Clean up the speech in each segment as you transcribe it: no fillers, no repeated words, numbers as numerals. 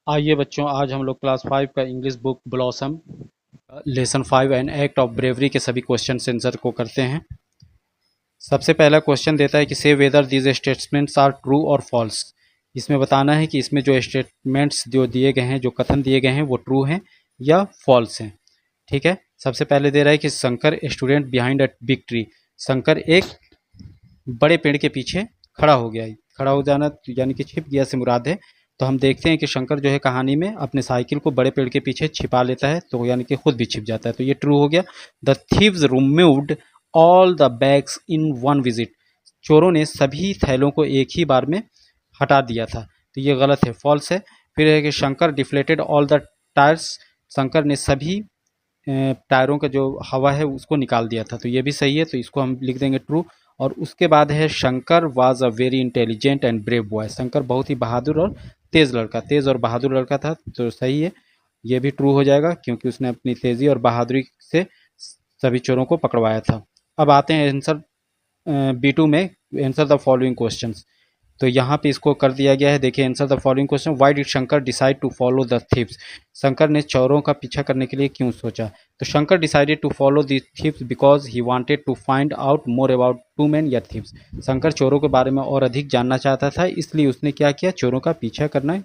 आइए बच्चों, आज हम लोग क्लास 5 का English book blossom lesson 5 and act of bravery के सभी क्वेश्चन आंसर को करते हैं। सबसे पहला क्वेश्चन देता है कि से whether these statements are true और फॉल्स। इसमें बताना है कि इसमें जो स्टेटमेंट्स जो दिए गए हैं, जो कथन दिए गए हैं, वो ट्रू हैं या फॉल्स हैं। ठीक है, सबसे पहले दे रहा है कि Shankar student behind a big tree. Shankar एक बड़े पेड़ के पीछे खड़ा हो गया। खड़ा हो जाना यानी कि छिप गया से मुराद है। तो हम देखते हैं कि शंकर जो है कहानी में अपने साइकिल को बड़े पेड़ के पीछे छिपा लेता है, तो यानी कि खुद भी छिप जाता है, तो ये ट्रू हो गया। The thieves removed all the bags in one visit. चोरों ने सभी थैलों को एक ही बार में हटा दिया था, तो ये गलत है, फॉल्स है। फिर है कि Shankar deflated all the tyres. Shankar ने सभी टायरों का जो हवा है उसको निकाल दिया था, तो ये भी सही है, तो इसको हम लिख देंगे ट्रू। और उसके बाद है Shankar was a very intelligent and brave boy. Shankar बहुत ही बहादुर और तेज और बहादुर लड़का था, तो सही है, ये भी ट्रू हो जाएगा क्योंकि उसने अपनी तेजी और बहादुरी से सभी चोरों को पकड़वाया था। अब आते हैं आंसर B2 में, आंसर द फॉलोइंग क्वेश्चंस। तो यहाँ पे इसको कर दिया गया है। देखिए, answer the following question. Why did Shankar decide to follow the thieves. Shankar ने चोरों का पीछा करने के लिए क्यों सोचा? तो Shankar decided to follow the thieves because he wanted to find out more about two man या थीव्स। शंकर चोरों के बारे में और अधिक जानना चाहता था, इसलिए उसने क्या किया, चोरों का पीछा करना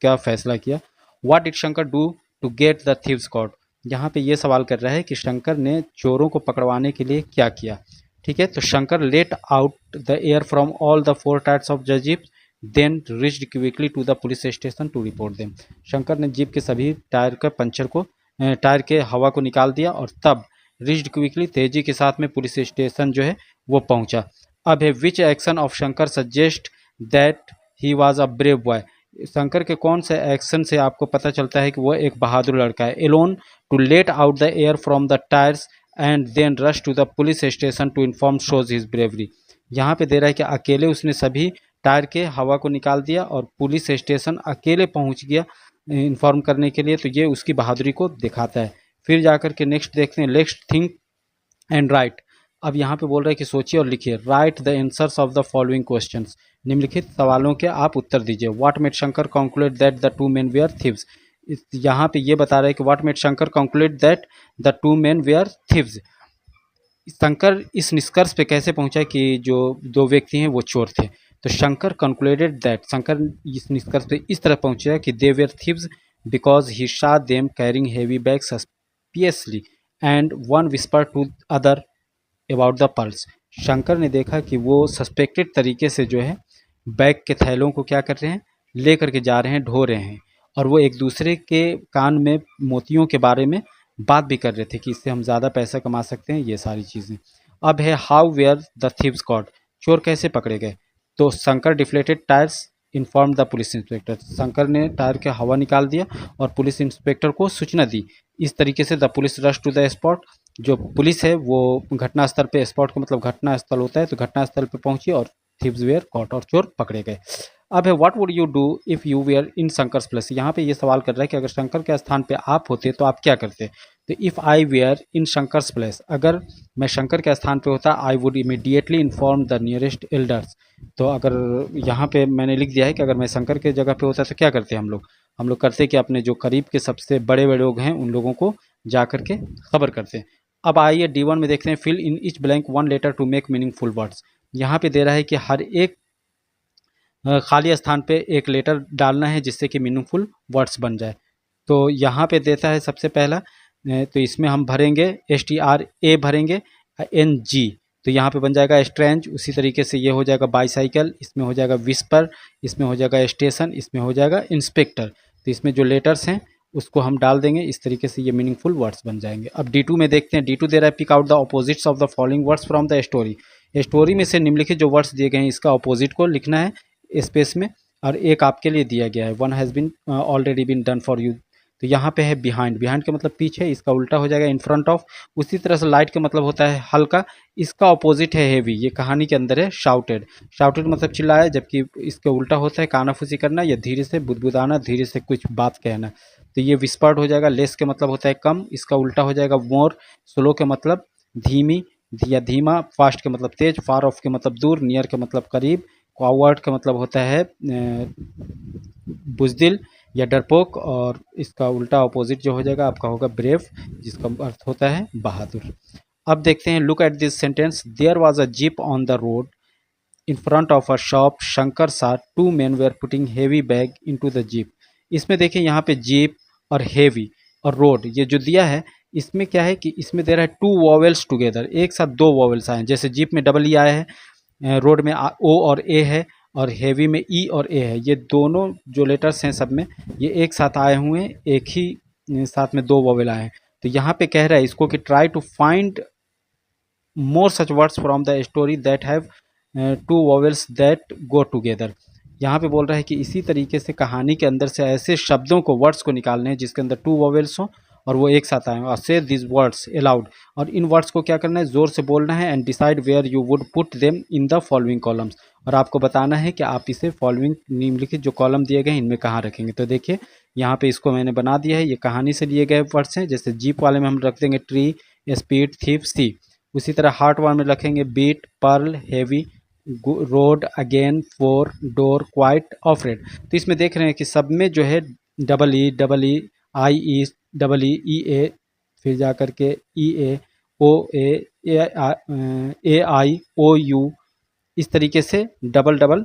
का फैसला किया। What did Shankar do to get the thieves caught. यहाँ पे ये सवाल कर रहा है कि शंकर ने चोरों को पकड़वाने के लिए क्या किया। ठीक है, तो Shankar let out the air from all the four tyres of the jeep then reached quickly to the police station to report them. Shankar ने जीप के सभी टायर के हवा को निकाल दिया और तब रिच्ड क्विकली तेजी के साथ में पुलिस स्टेशन जो है वो पहुंचा। अब है विच action of Shankar suggest that he was a brave boy. Shankar के कौन से एक्शन से आपको पता चलता है कि वो एक बहादुर लड़का है? Alone to let out the air from the tyres and then rush to the police station to inform shows his bravery. यहाँ पे दे रहा है कि अकेले उसने सभी टायर के हवा को निकाल दिया और पुलिस स्टेशन अकेले पहुंच गया इन्फॉर्म करने के लिए, तो ये उसकी बहादुरी को दिखाता है। फिर जाकर के नेक्स्ट देखते हैं, लेट्स थिंक एंड राइट। अब यहाँ पे बोल रहे हैं कि सोचिए और लिखिए। Write the answers of the following questions. निम्नलिखित सवालों के आप उत्तर दीजिए। What made Shankar conclude that the two men were thieves. यहाँ पे ये बता रहे हैं कि what made Shankar conclude that the two men were thieves. Shankar इस निष्कर्ष पे कैसे पहुंचा कि जो दो व्यक्ति हैं वो चोर थे? तो शंकर कंक्लूडेड दैट, शंकर इस निष्कर्ष पे इस तरह पहुंचा कि they were thieves because he saw them carrying heavy bag suspiciously and one whisper to other about the purse. Shankar ने देखा कि वो सस्पेक्टेड तरीके से जो है बैग के थैलों को क्या कर रहे हैं, ले करके जा रहे हैं, ढो रहे हैं, और वो एक दूसरे के कान में मोतियों के बारे में बात भी कर रहे थे कि इससे हम ज़्यादा पैसा कमा सकते हैं, ये सारी चीज़ें। अब है how were the thieves caught. चोर कैसे पकड़े गए? तो Shankar deflated tyres inform the police inspector. Shankar ने टायर के हवा निकाल दिया और पुलिस इंस्पेक्टर को सूचना दी। इस तरीके से the police rush to the spot. जो पुलिस है वो घटनास्थल पे, स्पॉट का मतलब घटना स्थल होता है, तो घटनास्थल पे पहुंची और थीव्स वेयर कॉट और चोर पकड़े गए। अब है what would you do if you were in Shankar's place. यहाँ पे ये सवाल कर रहा है कि अगर शंकर के स्थान पे आप होते तो आप क्या करते? तो if I were in Shankar's place, अगर मैं शंकर के स्थान पे होता, I would immediately inform the nearest elders. तो अगर यहाँ पे मैंने लिख दिया है कि अगर मैं शंकर के जगह पे होता तो क्या करते हम लोग करते कि अपने जो करीब के सबसे बड़े बड़े लोग हैं उन लोगों को जा करके खबर करते। अब आइए D1 में देखते हैं, fill in each blank one letter to make meaningful words. यहाँ पे दे रहा है कि हर एक खाली स्थान पे एक लेटर डालना है जिससे कि मीनिंगफुल वर्ड्स बन जाए। तो यहाँ पे देता है सबसे पहला, तो इसमें हम भरेंगे STRA भरेंगे NG, तो यहाँ पे बन जाएगा स्ट्रेंज। उसी तरीके से ये हो जाएगा बाईसाइकिल, इसमें हो जाएगा विस्पर, इसमें हो जाएगा स्टेशन, इसमें हो जाएगा इंस्पेक्टर। तो इसमें जो लेटर्स हैं उसको हम डाल देंगे, इस तरीके से ये मीनिंगफुल वर्ड्स बन जाएंगे। अब D2 में देखते हैं। D2 दे रहा है pick out the opposites of the following words from the story. Story में से निम्नलिखित जो वर्ड्स दिए गए हैं इसका ऑपोजिट को लिखना है स्पेस में, और एक आपके लिए दिया गया है, one has been already been done for you. तो यहाँ पे है बिहाइंड, बिहाइंड का मतलब पीछे, इसका उल्टा हो जाएगा इन फ्रंट ऑफ। उसी तरह से लाइट का मतलब होता है हल्का, इसका ऑपोजिट है हेवी, ये कहानी के अंदर है शाउटेड। शाउटेड मतलब चिल्लाया, जबकि इसका उल्टा होता है कानाफूसी करना या धीरे से बुदबुदाना, धीरे से कुछ बात कहना। तो ये विस्पर्ड हो जाएगा। लेस के मतलब होता है कम, इसका उल्टा हो जाएगा मोर। स्लो के मतलब धीमी या धीमा। फास्ट के मतलब तेज। फार ऑफ के मतलब दूर। नियर के मतलब करीब। कॉवर्ड का मतलब होता है बुजदिल। या डरपोक, और इसका उल्टा अपोजिट जो हो जाएगा आपका होगा ब्रेव, जिसका अर्थ होता है बहादुर। अब देखते हैं, look at this sentence, there was a jeep on the road in front of a shop, Shankar saw, two men were putting heavy bag into the jeep. इसमें देखिए यहाँ पे जीप और हेवी और रोड ये जो दिया है, इसमें क्या है कि इसमें दे रहा है टू वॉवेल्स टुगेदर, एक साथ दो वॉवेल्स आए हैं। जैसे जीप में डबल ई आया है, रोड में ओ और ए है, और हेवी में ई और ए है। ये दोनों जो लेटर्स हैं सब में ये एक साथ आए हुए हैं, एक ही साथ में दो वॉवेल आए हैं। तो यहाँ पे कह रहा है इसको कि try to find more such words from the story that have two vowels that go together. यहाँ पे बोल रहा है कि इसी तरीके से कहानी के अंदर से ऐसे शब्दों को, वर्ड्स को निकालने हैं जिसके अंदर टू वॉवेल्स हों और वो एक साथ आए, और से दिस वर्ड्स अलाउड, और इन वर्ड्स को क्या करना है, जोर से बोलना है, and decide where you would put them in the following columns, और आपको बताना है कि आप इसे फॉलोइंग निम्नलिखित जो कॉलम दिए गए हैं इनमें कहाँ रखेंगे। तो देखिए यहाँ पे इसको मैंने बना दिया है, ये कहानी से लिए गए वर्ड्स हैं। जैसे जीप वाले में हम रख देंगे ट्री, स्पीड, थीप, सी। उसी तरह हार्ट वाले में रखेंगे beat, pearl, heavy, road, again, four, door, quite, offered. तो इसमें देख रहे हैं कि सब में जो है डबल ई, आई ई, डबल ई ए, फिर जा कर के ई ए, ओ ए आई, ओ यू, इस तरीके से डबल डबल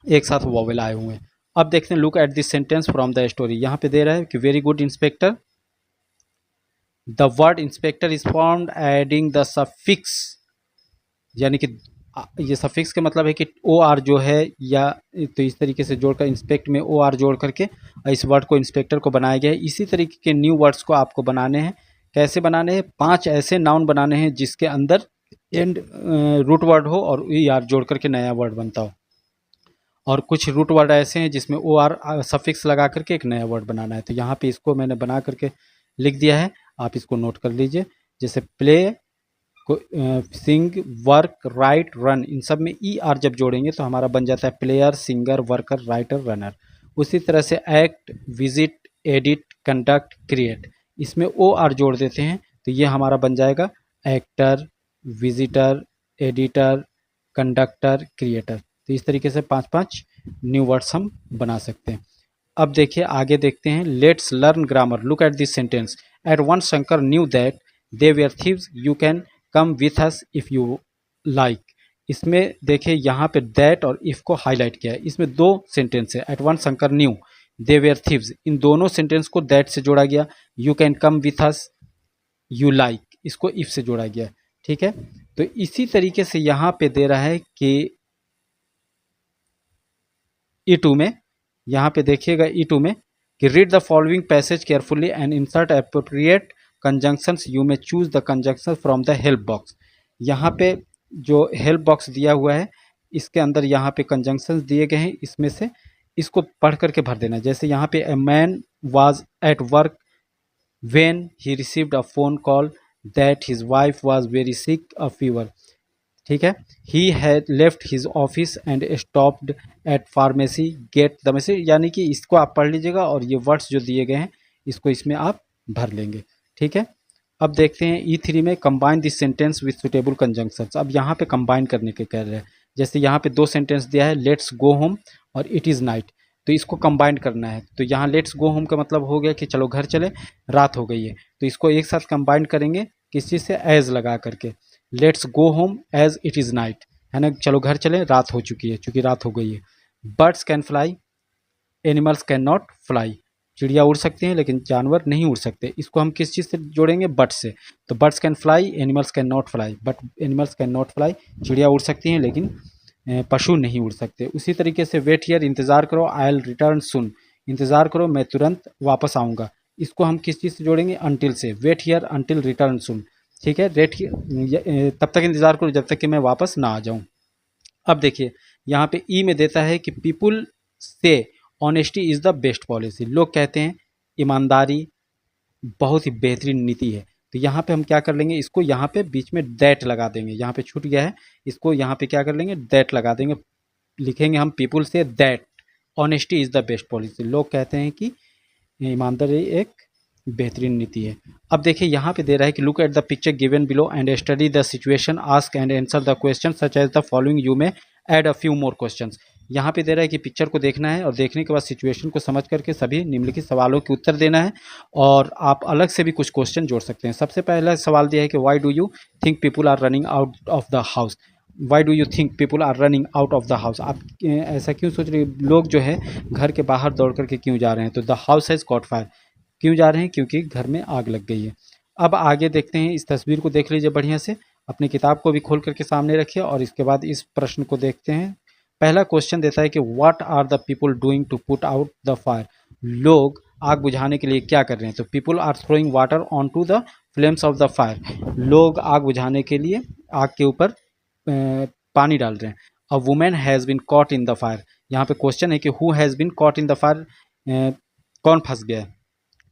एक साथ वॉवेल आए हुए हैं। अब देखते हैं, look at this sentence from the story. यहाँ पे दे रहा है कि very good inspector, the word inspector is formed adding the suffix, यानी कि ये सफिक्स के मतलब है कि ओ आर जो है, या तो इस तरीके से जोड़कर इंस्पेक्ट में ओ आर जोड़ करके इस वर्ड को इंस्पेक्टर को बनाया गया है। इसी तरीके के न्यू वर्ड्स को आपको बनाने हैं। कैसे बनाने हैं, 5 ऐसे नाउन बनाने हैं जिसके अंदर एंड रूट वर्ड हो और ई आर जोड़ करके नया वर्ड बनता हो, और कुछ रूट वर्ड ऐसे हैं जिसमें ओ आर सफिक्स लगा करके एक नया वर्ड बनाना है। तो यहाँ पे इसको मैंने बना करके लिख दिया है, आप इसको नोट कर लीजिए। जैसे प्ले, सिंग, वर्क, राइट, रन, इन सब में ई आर जब जोड़ेंगे तो हमारा बन जाता है player, singer, worker, writer, runner. उसी तरह से act, visit, edit, conduct, create, इसमें ओ आर जोड़ देते हैं तो ये हमारा बन जाएगा actor, visitor, editor, conductor, creator. तो इस तरीके से 5-5 न्यू वर्ड्स हम बना सकते हैं। अब देखिए आगे देखते हैं, let's learn grammar, look at this sentence, at once Shankar knew that they were thieves, you can come with us if you like. इसमें देखिए यहाँ पे दैट और इफ़ को हाईलाइट किया है। इसमें 2 सेंटेंस है, at once Shankar knew, they were thieves, इन दोनों सेंटेंस को दैट से जोड़ा गया। You can come with us, you like, इसको इफ़ से जोड़ा गया। ठीक है, तो इसी तरीके से यहाँ पे दे रहा है कि E2 में, यहाँ पे देखिएगा E2 में कि read the following passage carefully and insert appropriate conjunctions, you may choose the conjunction from the help box. यहाँ पे जो हेल्प बॉक्स दिया हुआ है इसके अंदर यहाँ पे कंजंक्शंस दिए गए हैं, इसमें से इसको पढ़ करके भर देना। जैसे यहाँ पे, a man was at work when he received a phone call that his wife was very sick a fever. ठीक है, he had left his office and stopped at pharmacy get the message, यानी कि इसको आप पढ़ लीजिएगा और ये वर्ड्स जो दिए गए हैं इसको इसमें आप भर लेंगे। ठीक है, अब देखते हैं E3 में, combine this sentence with suitable conjunctions. अब यहाँ पे कंबाइन करने के कह रहे हैं। जैसे यहाँ पे 2 सेंटेंस दिया है, लेट्स गो होम और इट इज़ नाइट, तो इसको कंबाइन करना है। तो यहाँ लेट्स गो होम का मतलब हो गया कि चलो घर चले, रात हो गई है, तो इसको एक साथ कंबाइन करेंगे किस चीज़ से, एज लगा करके, let's go home as it is night, है ना, चलो घर चले, रात हो चुकी है, चूँकि रात हो गई है। Birds can fly, animals can not fly, चिड़िया उड़ सकती हैं लेकिन जानवर नहीं उड़ सकते। इसको हम किस चीज़ से जोड़ेंगे, बर्ड्स से। तो birds can fly, animals can not fly, but animals can not fly, चिड़िया उड़ सकती हैं लेकिन पशु नहीं उड़ सकते। उसी तरीके से वेट हियर, इंतज़ार करो, आई विल रिटर्न सुन, इंतज़ार करो मैं तुरंत वापस आऊँगा। इसको हम किस चीज़ से जोड़ेंगे, अनटिल से, वेट हियर अनटिल रिटर्न सुन। ठीक है, वेट तब तक इंतज़ार करो जब तक कि मैं वापस ना आ जाऊँ। अब देखिए यहाँ पे ई में देता है कि पीपुल से honesty is the best policy, लोग कहते हैं ईमानदारी बहुत ही बेहतरीन नीति है। तो यहाँ पे हम क्या कर लेंगे, इसको यहाँ पे बीच में दैट लगा देंगे, यहाँ पे छूट गया है, इसको यहाँ पे क्या कर लेंगे, दैट लगा देंगे, लिखेंगे हम people say that honesty is the best policy, लोग कहते हैं कि ईमानदारी एक बेहतरीन नीति है। अब देखिए यहाँ पे दे रहा है कि look at the picture given below and study the situation, ask and answer the question such as the following, you may add a few more questions. यहाँ पे दे रहा है कि पिक्चर को देखना है और देखने के बाद सिचुएशन को समझ करके सभी निम्नलिखित सवालों के उत्तर देना है और आप अलग से भी कुछ क्वेश्चन जोड़ सकते हैं। सबसे पहला सवाल दिया है कि why do you think people are running out of the house. Why do you think people are running out of the house. आप ऐसा क्यों सोच रहे, लोग जो है घर के बाहर दौड़ करके क्यों जा रहे हैं। तो the house has cot fire, क्यों जा रहे हैं, क्योंकि घर में आग लग गई है। अब आगे देखते हैं, इस तस्वीर को देख लीजिए बढ़िया से, अपनी किताब को भी खोल करके सामने रखिए और इसके बाद इस प्रश्न को देखते हैं। पहला क्वेश्चन देता है कि what are the people doing to put out the fire. लोग आग बुझाने के लिए क्या कर रहे हैं। तो people are throwing water on to the flames of the fire. लोग आग बुझाने के लिए आग के ऊपर पानी डाल रहे हैं। A women has been caught in the fire. यहाँ पे क्वेश्चन है कि who has been caught in the fire, कौन फंस गया है।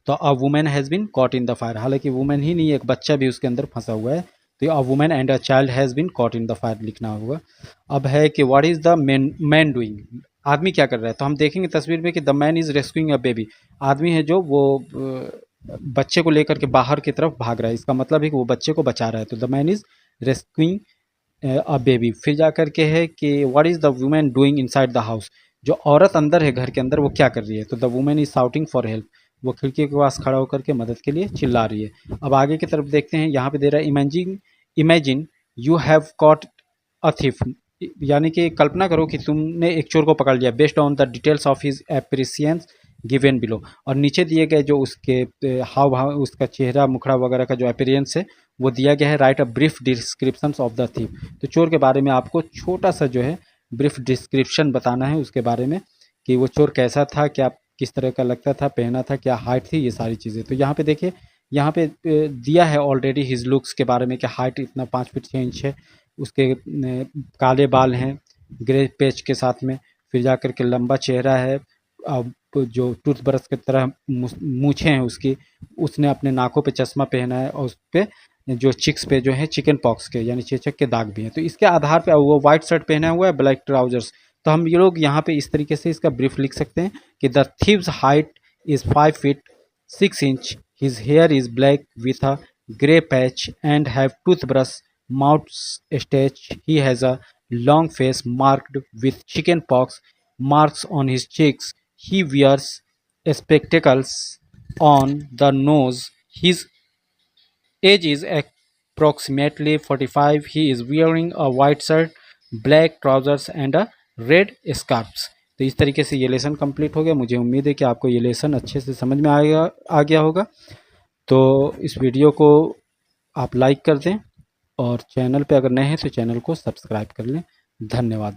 तो a women has been caught in the fire, हालांकि वुमेन ही नहीं, एक बच्चा भी उसके अंदर फंसा हुआ है। तो a women and a child has been caught in the fire लिखना होगा। अब है कि what is the man doing, आदमी क्या कर रहा है। तो हम देखेंगे तस्वीर में कि the man is rescuing a baby. आदमी है जो वो बच्चे को लेकर के बाहर की तरफ भाग रहा है, इसका मतलब है कि वो बच्चे को बचा रहा है। तो the man is rescuing a baby. फिर जा कर के है कि what is the women doing inside the house. जो औरत अंदर है घर के अंदर, वो क्या कर रही है। तो the women is shouting for help, वो खिड़की के पास खड़ा होकर के मदद के लिए चिल्ला रही है। अब आगे की तरफ देखते हैं, यहाँ पे दे रहा है imagine you have caught a thief. यानी कि कल्पना करो कि तुमने एक चोर को पकड़ लिया, based on the details of his appearance given below. और नीचे दिए गए जो उसके हाव भाव, उसका चेहरा मुखड़ा वगैरह का जो अपीयरेंस है वो दिया गया है। Right a brief description of the thief. तो चोर के बारे में आपको छोटा सा जो है ब्रीफ डिस्क्रिप्शन बताना है उसके बारे में, कि वो चोर कैसा था, क्या किस तरह का लगता था, पहना था, क्या हाइट थी, ये सारी चीज़ें। तो यहाँ पे देखिए, यहाँ पे दिया है ऑलरेडी हिज लुक्स के बारे में कि हाइट इतना 5 फीट 6 इंच है, उसके काले बाल हैं ग्रे पैच के साथ में, फिर जा कर के लंबा चेहरा है, अब जो टूथब्रश की तरह मूछें हैं उसकी, उसने अपने नाकों पे चश्मा पहना है और उस पर जो चिक्स पे जो है चिकन पॉक्स के यानी चेचक के दाग भी हैं। तो इसके आधार पे वो वाइट शर्ट पहना हुआ है, ब्लैक ट्राउजर्स। तो हम ये लोग यहाँ पे इस तरीके से इसका ब्रीफ लिख सकते हैं कि the thieves height is 5 feet 6 inch, his here is black with a grey patch and have toothbrush mouth stretch, he has a long face marked with chicken pox marks on his cheeks. He wears spectacles on the nose. His age is approximately 45. He is wearing a white shirt, black trousers and a red scarf. तो इस तरीके से ये lesson complete हो गया। मुझे उम्मीद है कि आपको ये लेसन अच्छे से समझ में आ गया होगा। तो इस वीडियो को आप लाइक कर दें और चैनल पे अगर नए हैं तो चैनल को सब्सक्राइब कर लें। धन्यवाद।